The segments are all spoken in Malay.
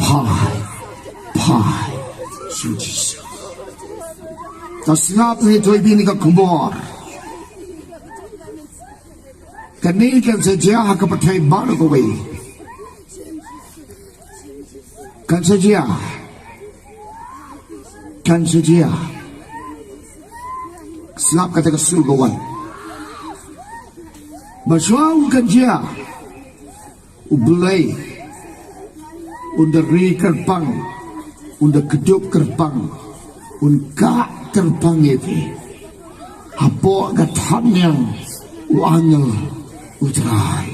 pai suci. Tasnap ni tuai bini ka kubur. Kini kan saja ke pyrthei baroh kawei. Kan saja. Snap kata ke surgawan. Bersuau kan dia. Ubelai. Unda ri kerbang. Unda kedup kerbang. Unka kerbang itu. Apa katan yang uangnya utrai.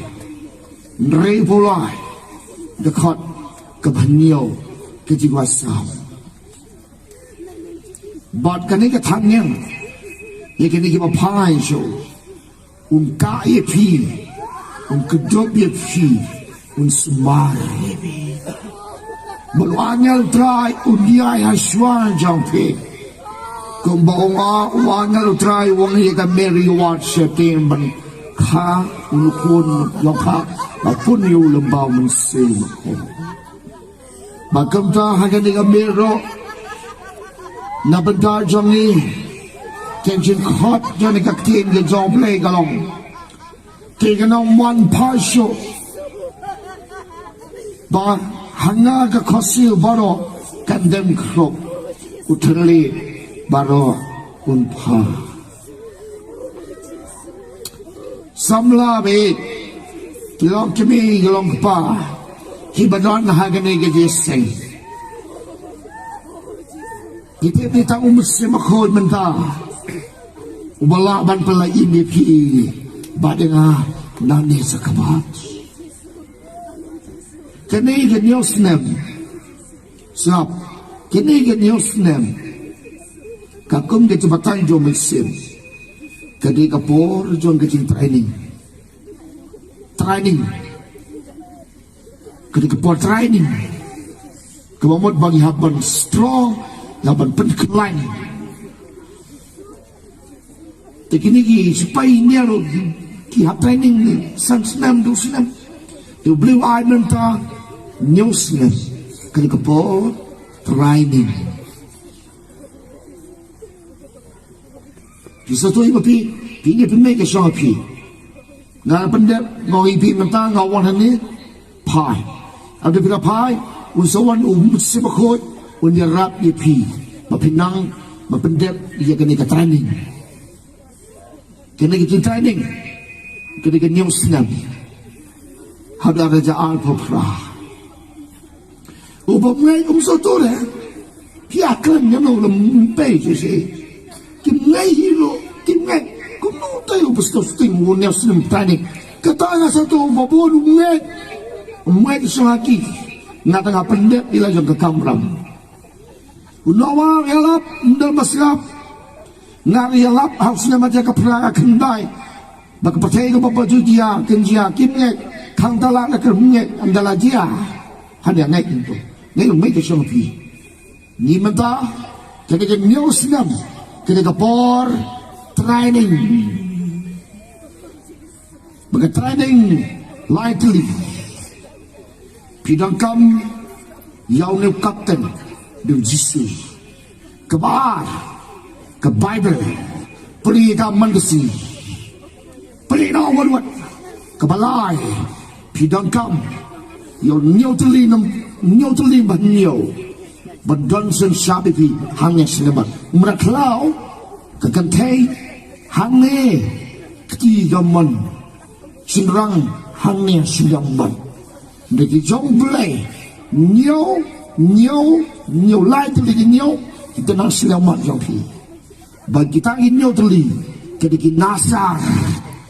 Nri pulai. Dekat kebanyaw kejiwasam. Bad kani katan yang. Ia kini kita pakai show. Unka ye pi. Kedup ye pi. Semar ye pi. Meluanyal try undiai haswan jampi. Kumbaonga uanyal try wong ye ka Mary Watt setting ban ka ulukun lokha apun yu lembau mensim. Makam ta hagan ka mero na bentar jamni tension hot jani ka tin ke jom play galong. Keganong one partial. Ba hanga ka khosil baroh kandem krok utali baroh unpa samla be kilong kimi kilong pa hibadon hagane ke jeseng kita musim khol menta ubala ban pala ini pi badenga nani sakabat. Kini ke news nem, sab. Kini ke news nem. Kakum ke jabatan jo mesin. Kadi kapor jo ke training. Kadi kapor training. Kemamut bagi haban strong, haban penkelai. Tekini ki supaya ini alo ki hab training ni senam du senam. You blue eye menta. Newsness kali kepo training bisa tu ibu pi ini pemai ke siapa pi ngan pendek ngoi pi menta ngawan ni pai ada bila pai usahawan sebekot unyerap ye pi mapinang mapendek dia kena ke training training kena ke newsness ada raja al-popra ubamngai umsotore piaklan yang lo lempe je kimngai hilo kimngai kuno tayo bestos ting wonya sinem tani kata satu babon umngai kisahaki ngatanga pendek ila jang ke kamram unawa elap ndal masrap ngari elap harusnya maja ke perang kendai bak pyrthei ko babaju dia kenjia kimngai kang talak ke kimngai andala dia hanya naik itu. Ngai mai ke siang pi. Ni menta kena news nam kena kapor training. Bagi training lightly. Pidang kam yau ne kapten du jisu. Kebar ke Bible peri ka mandasi. Peri na wat kebalai pidang kam yau nyoteli banyo badon sen sabipi hangnya selebat meraklau kekantai hangne ketiga man sinrang hangnya singamban dari jong belai nyo lai teli nyo kita nak selamat jong pi bagi kita ini nyoteli kediki nasar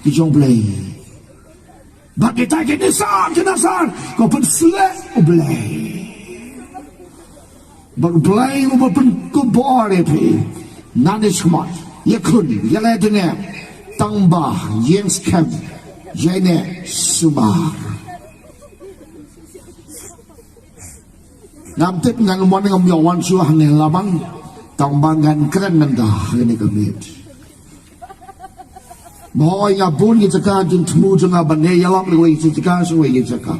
di jong belai bagi tak jenazah kau pun selek ubelai berbelai pun kau boleh pi nanis kemat yakun yalai dengan tambah yang skam jene subar namtip ngan umon ngam yawan suah ne labang tambangan keren nendah ini kami Boy nga bun kita ka jun temu jun abane yalam lewe kita ka suwe kita ka.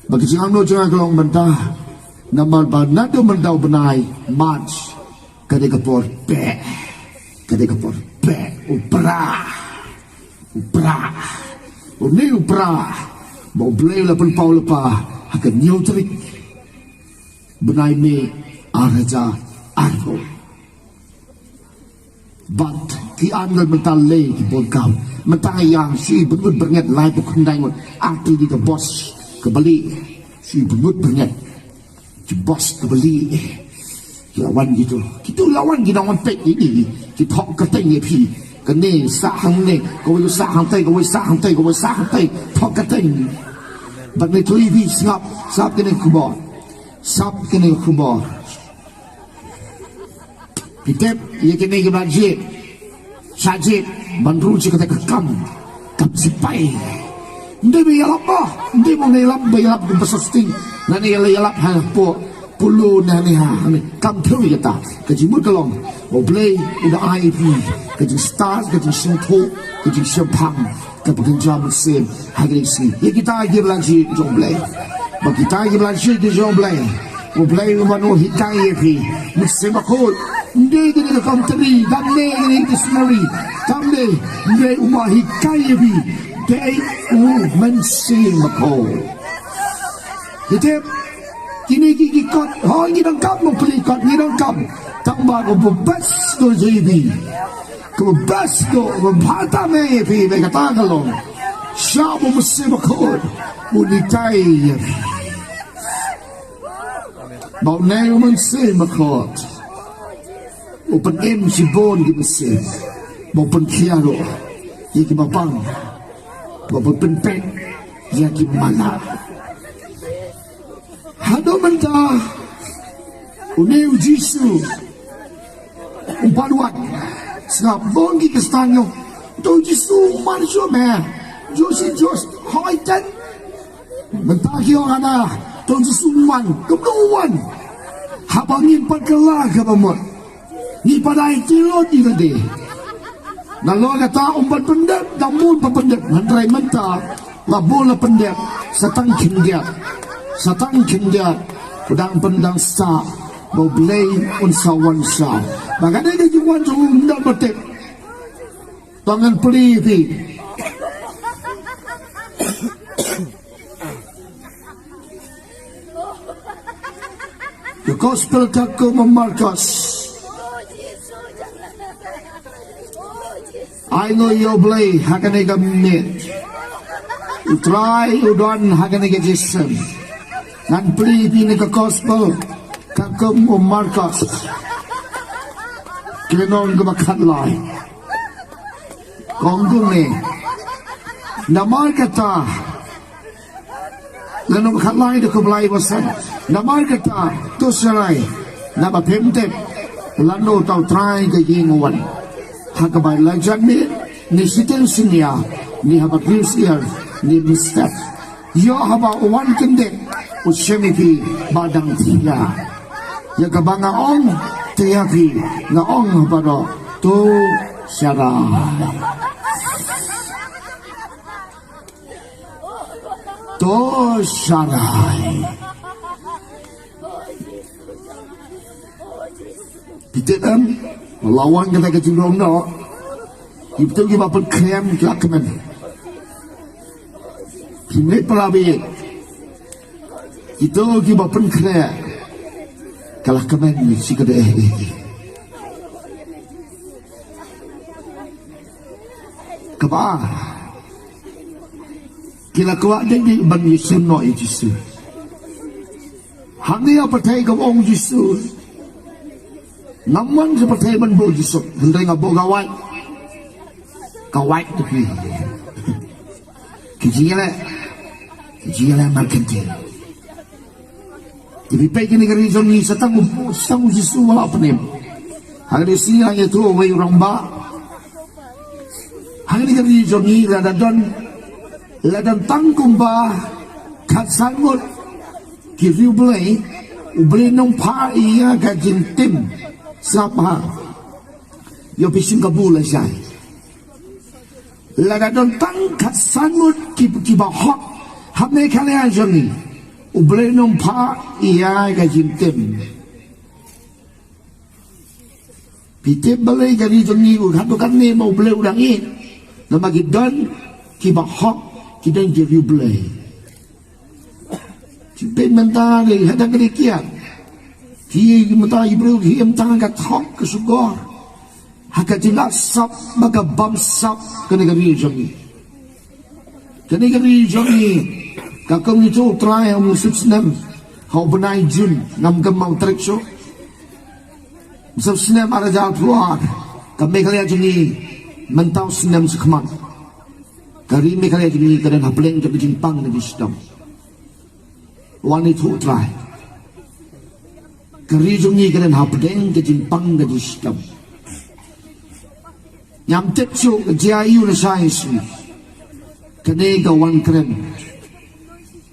Bagi jangan no jangan kelong bantah naman ba nado man daw benay match kadega por pe upra ni upra mau blay la pun paula pa akan nyotrik benay me araja arho bat ki angal mental lay ki bongkam mentang yang si benut bernget lai bu kendai ngot arti di ke bos kebeli si benut bernget si bos kebeli lawan gitu kita lawan kita lawan pek ini kita hok keteng ye pi kene sa hang ne ko sa hang tai ko sa hang tai hok keteng bat ne tui bi sap kene kubo pitep ye kene ke bajit sajit bandru ci kata kam sipai ndai be yalap ba ndai mo ne lap be yalap ko sosting na ne yalap ha po pulu na ni ha kam theu ya ta ka ji mut kalong mo play udah IP ka ji stars ka ji shinto ka ji shapang ka pakin jam sem ha ga si ye kita ye blanchi jong play ba kita ye blanchi de jong play mo play mo no hikai ye pi mo se ba ko ndai de ka country dam ne ni dictionary dam ne ndai uma hikai ye pi dai man se ma ko Hitep kini gigi kot hoi ni dang kam mo peli kot ni dang kam tang ba ko bas do jibi ko bas do bhata me pi be kata kalong sha mo se ba ko uni tai ba ne mo se ma ko open em si bon gi se mo pen kiaro ye ki ba pang mo pen pen ye ki mala hado menta uneu jisu umpaduan snap bongi kestanyo do jisu mansyo me josi jos hoitan menta kio ana do jisu man kemuan habangin pagkala kabamot ni padai tilo di gede nalo kata umpan pendek damun pendek mandrai menta labola pendek satang kindiat Satang kindiat pedang pendang sa mau blay unsawan sa bagana dia juan jung ndak betek tangan pelipi the gospel kakku memarkas I know your blay hakanega minit utrai udon hakanega jisem nan pelipi ni ke gospel kakum markas kenon ke makan lai konggung ni nama kata lalu makan lai de ke belai bosan nama kata tu serai nama pemtep lalu tau try ke yinguan hakabai lajan ni sitel sinia ni haba kristian ni mistep yo haba wan kendek usyamipi badang tiga ya kabanga ong tiapi na ong bado tu syara pitem lawan kita ke jurong no itu kita berkrem kelakman kini pelabi itu kita berkrem kelakman si kedai kebah kila kuat di ban Yesus no Yesus hanya percaya ke orang Yesus namun seperti ban bo Yesus hendak ngabo kawai tu kijile marketing jadi pergi negara ini setang Yesus wala penem hari sini hanya tu wei orang ba hari negara ini ladan tanggung ba kat sangut kiriu beli nong pa iya gajin tim siapa yo pising kabula siya ladan tang kat sangut kiba hot hamne kalian joni Ublay nung pa iya ka jintim. Pitim balay ka rin yung niyo. Hato ka ni mo ublay udang in. Na magidan kibahok kidan jadi ublay. Cipen mentari hadang kerikian. Ki mentari ublay hiem tangan ka thok ke sugor. Haka tilak sap maka bam sap kena rin yung niyo. Kena rin yung niyo. Kakang itu try ang musip senam. Hau benai jun ngam gemau trik so. Musip senam ada jalan keluar. Kami kalian juni mentau senam sekemang. Kari mi kalian juni kadang hapeleng ke jimpang na disdam. Wan itu try. Kari juni kadang hapeleng ke jimpang na disdam. Nyam tetsu ke jayu na sais ni. Kene kawan keren.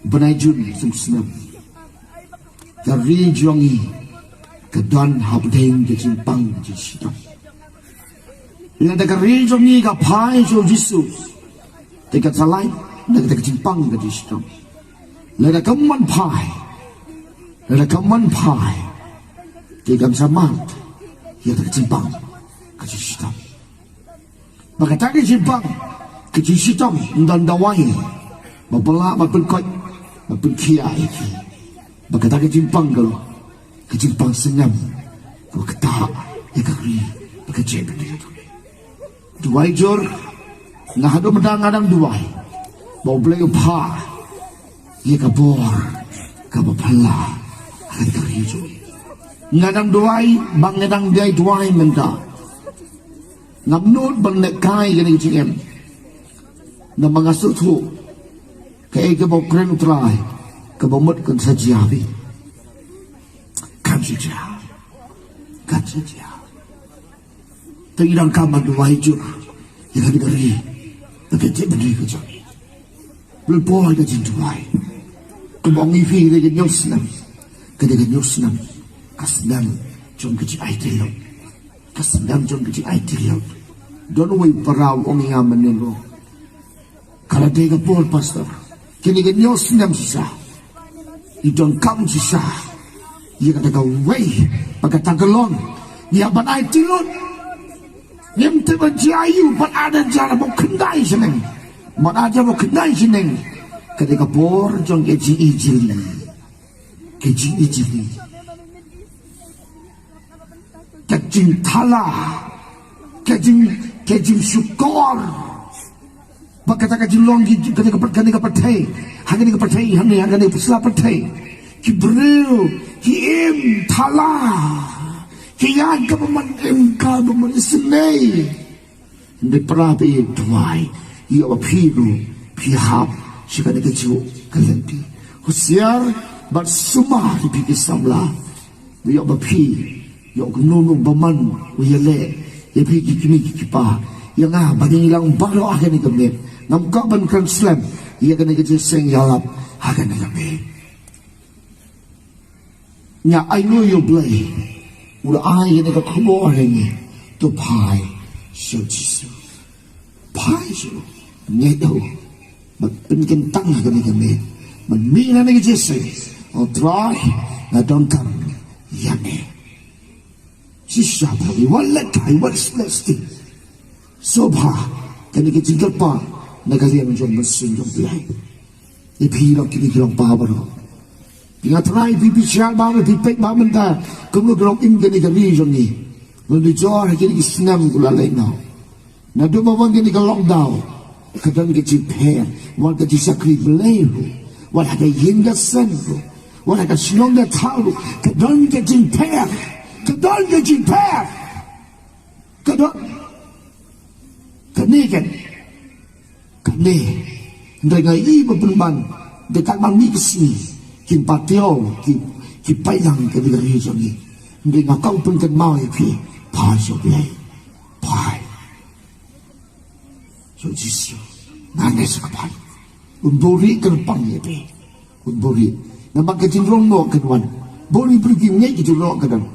Benai jun senam. Kari juangi kedan hapdeng ke jimpang ke sidam. Lada kari juangi ka pai jo jisu. Teka salai lada ke jimpang ke sidam. Lada kaman pai. Teka samat ya ke jimpang ke sidam. Maka tak ke jimpang ke sidam dan dawai. Mapala mapelkot mapun kiai baka tak kejimpang kalau kejimpang senyam kalau ketak ya kari baka jebet dia tu duai jor ngahado medang-adang duai bau belai upah ya kabor kabapala akan kari jor ngadang duai bang ngadang dia duai menda ngamnut bang nekai gani kecingem na mangasuk tu kaya kebau keren utrai kebau mut kan saja bi kan saja tinggal kamar dua hijau yang ada dari terkecil berdiri kejam berbuah ada jintuai kebau ngifi ada nyusnam ketika nyusnam kasnam jom kecil aitilok kasnam jom kecil aitilok don't wait parau ongi amanelo kalau dia kepol pastor kini ganyo sinam sisa idong kam sisa ia kata kawei pagkatagalon ia banay tilon yang terbajayu pan ada jara mo kendai sineng man ada mo kendai sineng ketika por jong keji ijili kejing thala kejing syukor Pagkataka jilong ketika pertai, hanya pesela pertai, kibril, kim thala, kian kememankan senai, hindi perapi tuai, ia piru, pihap, sikana keju kalenti, husiar bersumah di pikir samla, ia gunung baman, ia le, ia pikir kini kipa, yang bagi ilang baroh akan ikamit. Namkaban kan slam ia kena kejiseng yalap akan kami nya I know you play udah ai kena keluar ini tu pai so jisu pai so nyedo pengen tang kena kami menmina kena kejiseng oh try na don't come yame sisa bagi wallet kai what's next so pa kena kejingkapa Nagalian jom mesin jom belai. Ipilok kini kilong babaroh. Ingat rai pipi sial bawa pipek bawa mentah. Kamu gelok im kini kali jom ni. Lalu jor kini kisnam gula lain now. Nado bawang kini ke lockdown. Kadang ke ciper. Wal ke cisakri belai. Wal ada hingga sen. Wal ada sinong dah tahu. Kadang ke ciper. Kadang. Kenikan. Kami dengan ibu penban dekat mami kesini kim patio ki pailang ke negeri ini dengan kau pun kan mau pi pai so play pai so jisu nane sekapai unbori ke depan ye pe unbori nama kejinrong no kedwan bori pergi ngai kejinrong kedwan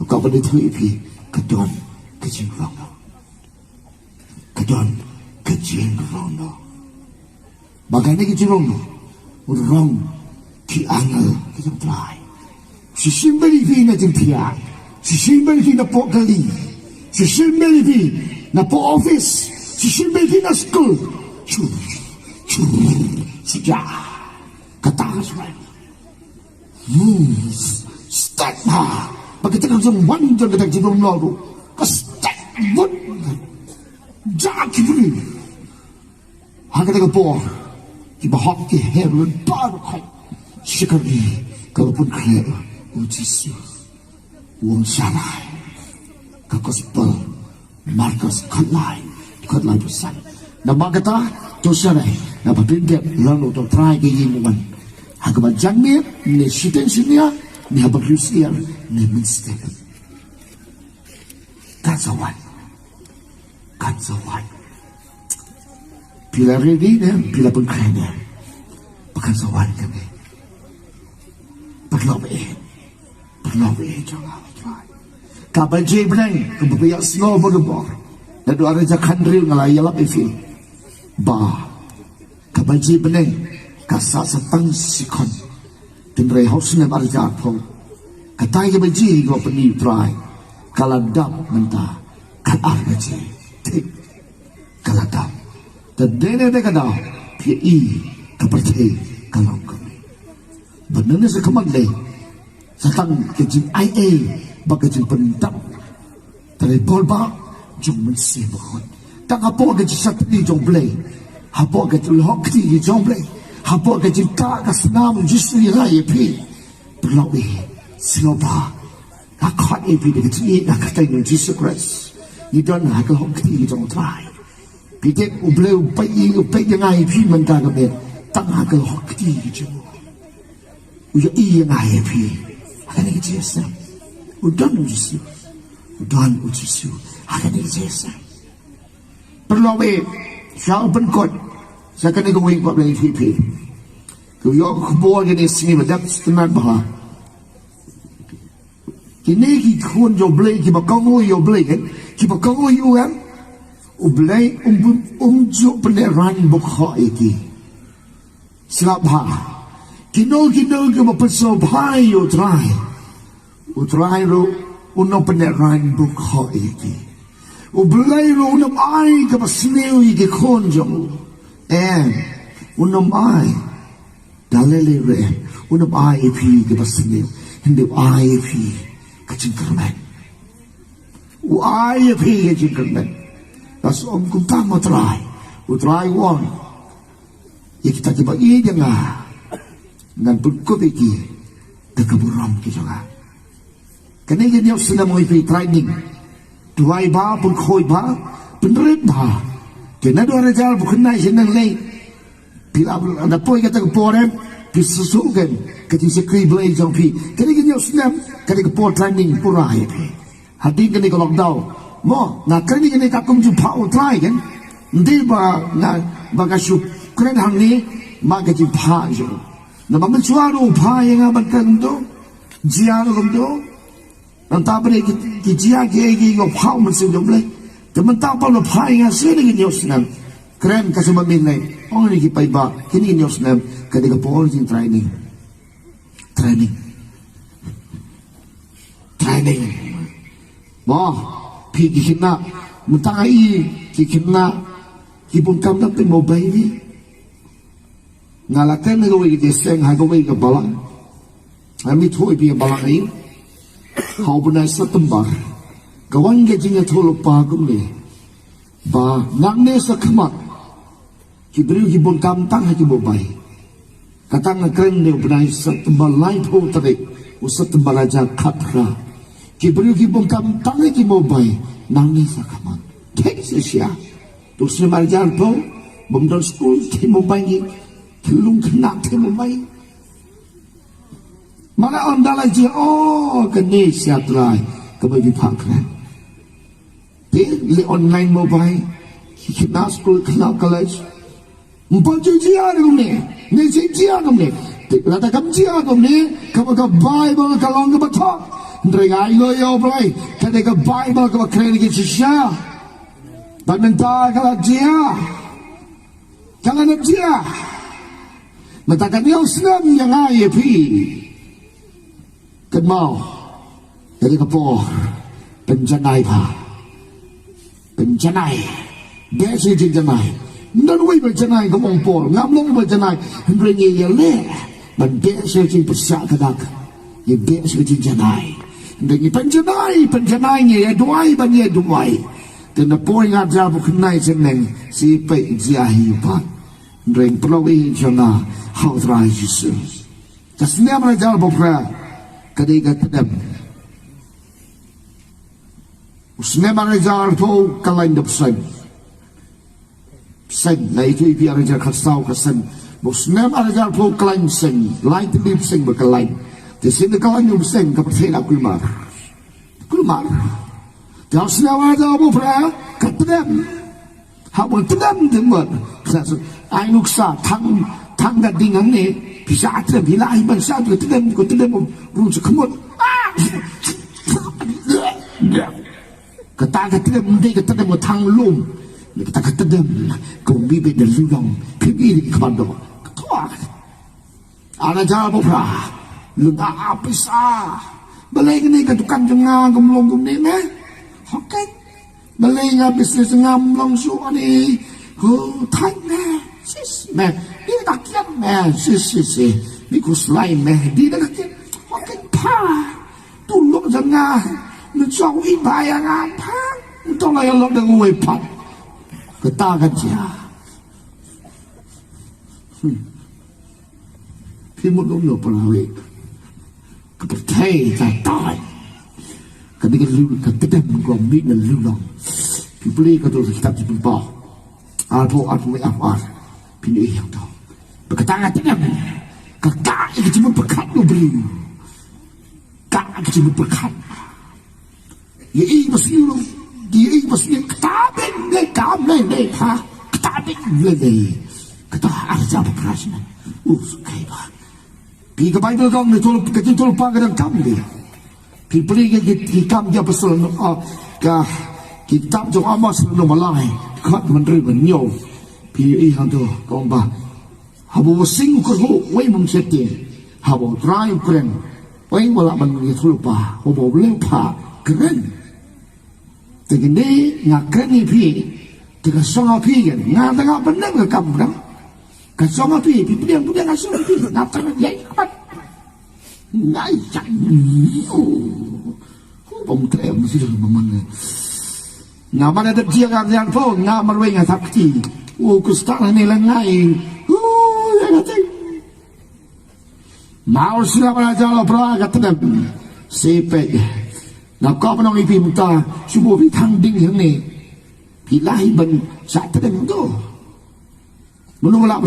kau pada tu pi kedwan kejinrong kejinrong no bagainya kejinrong no urong ki angal ki jong try si simbali fi na jing pia si simbali fi na po gali si simbali fi na po office si simbali fi na school chu si ja kata suai start ha pagkita ng isang wonder katang jinong loro ka-start what jaki buli hanggang ka po ibahak ki heron baroh sikari kalaupun kaya ujisu uang sarai kakospal markas katlai pesan nama kata tu sarai nama pinggir lalu tu try ke yimuan hagaman jangnya ni siten sinia ni habang Rusian ni minster kasawan pila ready na pila pun kaya pagkasawan kami perlawain jangan try kapan je benang kebayak snow berubah dan dua raja kandril ngalai yalap ifi ba kapan je benang kasa setang sikon dan rei haus nem arja pong katai ke beji go peni try kaladap mentah kat arja tik kaladap dan dene de kada pi pyrthei kalau kami benar ni sekamat le satang kejin IA bagajin pendam dari bolba jong mensi bahon tak apa kejin satni jong blay apa kejin hokti jong blay apa kejin ka senam jisri rai pi berlawi siloba akhat pi de kejin akhat ni Jesus Christ ni don hakal hokti jong try pidet ublay upai jangai pi mentah kami tak hakal hokti jong uya iya ngai pi akan ijesa udan ujisu akan ijesa perlawe syau penkot sakan ko wing ko ni pi ko yo ko ni sini badak stenan bah kini ki khon jo blay ki ba kong yo blay ki ba kong yo kan ublay jo peneran bok kho iki silap ha kino ke mapaso bhai utrai ro uno peneran buk ho iki ublay ro unam ai ka pasneu iki konjong unam ai dalele re unam ai pi ka pasneu hindi ai pi ka jingkermen ai pi ka jingkermen tas om kumta utrai won kita tiba i dengar ngan put iki dekaburam ki jaga kene ge dia sudah mau pi training tuai ba pun khoi ba penret ba kena do rejal bukan nai senang lei bila ada poi kata ke porem pi susugan kati sekri blai jong pi kene ge dia sudah kene ke por training purai pi hati kene ke lockdown mo na kene kene ka kum ju pau try kan ndi ba na bagashu kren hang ni ma ke ji pha jo na mamansuaro pa yang aban tu jia lo tu nanti apa ni jia ke yo pa masih jom le teman tak apa lo pa yang sini ni osnam keren kasih mamin le orang ni kipai ba kini ni osnam ketika polisi training bah pi kina mutai kina kipun kam tak mobile ni ngalakan na gawin kita seng ha gawin ka balang ami thoi pi balang ai hau bunai satambar gawan ge jingiathuhlypa kum ni ba nang ne sa khamat ki bri ki bon kam tang ha ki bobai katang na kren ne bunai satambar lai tho tare usatambar raja khatra ki bri ki bon kam tang ha ki bobai nang ne sa khamat thek se sia tu se marjan po bomdon school ki bobai ni lung kena temu mai mana on dalai je kene siatrai kebaji pakran le online mobile kena school kena college mpal jia ne jia ne lata kam jia ne ka bible ka long ka batok ndrengai lo yo play ka bible ka kren ki sia banenta ka jia kala na jia matakan yang senang yang ayah pi kan mau dari kapor penjanai pa penjanai biasa penjanai dan wei penjanai kamong por ngamlong penjanai hendaknya ya le man biasa bersak kadak ya biasa penjanai hendaknya penjanainya ya duai ban ya duai dan poin ajar bukanai seneng si pe jingiathuhlypa hendaknya perlu jana hau trai jisu tasnya ajar bopra kadega tadam usne manajar to kalain dap sen na itu ibi arajar khasau kasan usne manajar to kalain sen light lip sen bakalain de sin de kalain dap sen ka perthena kulmar de usne manajar bo pra katdam habon tadam demot ai nuksa thang ga dingang ne bisa atra bilai ban sa ko tadam ru se khamot kata dia kata mo thang lum kata dia kau bibi dan lulong pipi kepada kau ana jawab apa lung apa sah balai ni ketukan jengah gemlong gum ni meh okey balai bisnes ngamlong su ni thang meh sis meh dia tak kian meh sis because lain meh dia tak kian okey pa tulung jengah Nusau iba yang apa? Itu lah yang ada wepat. Katakan dia. Timur dulu pernah wek. Pyrthei tai. Ketika kita menggombi dan lulong. Pipli kata kita dipempah. Alpo apa? Pindah yang tahu. Berkatakan dia. Kakak itu cuma berkat lu beri. Kakak itu cuma berkat. Ye masih ketabin le kam le ha ketabin le kata arja berkerasnya sukai ba pi ke bible kong ni tol pa kadang kam dia pi peli ke kam dia pasal ka kitab jo amas no malai khat menteri benyo pi hang tu kong ba habo sing ko wei mum sete habo try kren wei wala man ni thulupa habo le pa keren Tegende ngakren ni pi, tega songa pi kan, ngatanga benar ke kamu kan? Kan songa pi pudiang ngasong pi, ngatanga yai kapat, ngajak ni, pemutera mesti sudah memang. Nama ada dia yang pun, nama mereka sakti, kustan ni lengai, yang kata, mau sila belajar berapa kata sepek. Nak kau pernah ipi muta, semua ipi tanding yang ni, pilih ban satria itu. Belum belak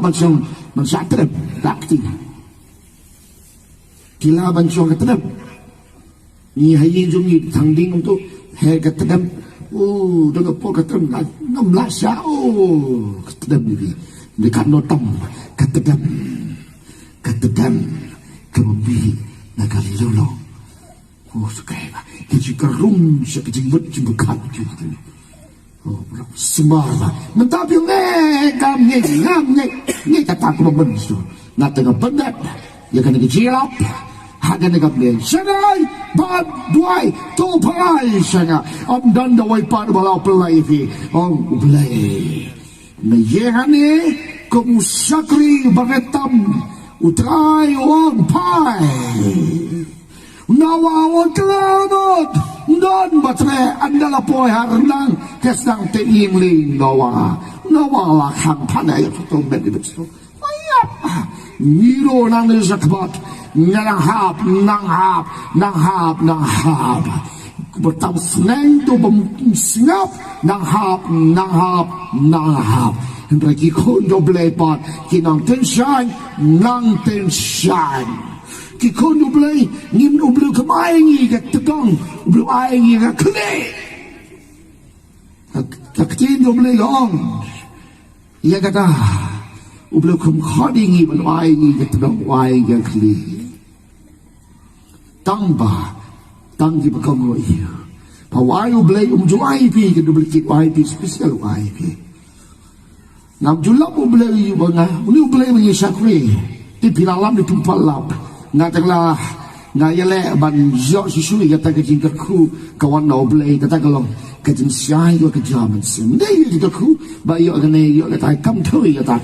macam satria lakti. Pilih ban syong kata ni hayin jungi tanding itu, hai kata dengan pol kata 16 ya, kata ni dekat notam kata kemudian nak kali lolong. Sukai ba kiji kerum se kiji mut jimbu kat gitu semar ba mentapi ngam nge kata ko bensu na tengah pendat ya kan kijilap haga ne gaben sanai bad duai to pai sanga dan da wai pa bala pelai fi pelai na yehane ko musakri baretam utrai on pai Nawawan kelanot non batre andala poy harnang kesang te ingling nawa khang panai to ben betul ayap niro nang zakbat nang hap bertam seneng to singap nang hap hendaki kon do blepat kinang tension nang tension Kikon ublay, ngim ublu kamaingi kat tegong, ublu aingi kat kle. Kaktin ublay gong. Ia kata, ublu kumkhodingi ublu aingi kat tegong, aingi kat kle. Tang di bekong lo iya. Pawai ublay umju aipi kat ublu kit aipi spesial aipi. ngam julap boleh banga uni boleh menyesakri di pilalam di tumpalap ngatanglah ngayale ban yo sisu ya ta kejing ku kawan no boleh kata kalong kejing syai yo kejaman sim dei di ku ba yo gane yo ta kam thui ya ta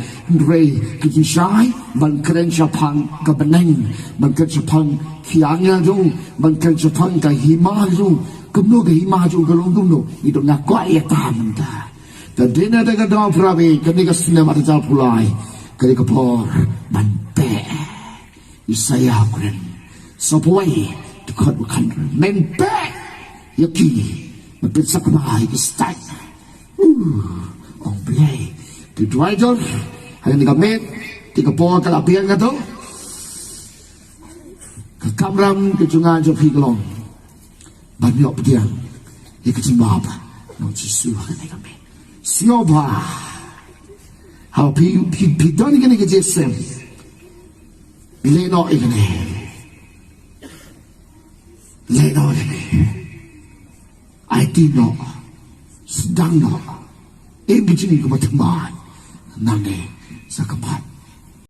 re kejing syai ban keren chapan ka beneng ban keren chapan kiangnya jong ban keren chapan ka hima jong kumno ka hima jong kalong kumno itu nak kwai ya ta menta dan dina dengan doa prawi ketika sinema terjal pulai ketika por mante isaya kren sopoi dekat bukan mante yaki mempet sakmai kestak omblay di dua jor hanya 3 menit 3 por kalapian kata ke kamram ke jungan jo piglong banyak pediang ya kecimbab no jisu hanya 3 menit Siapa? How he done gonna get some. Leno igane. Leno igane. I did not. Sedang no. Begini ke mataman. Nange sakapat.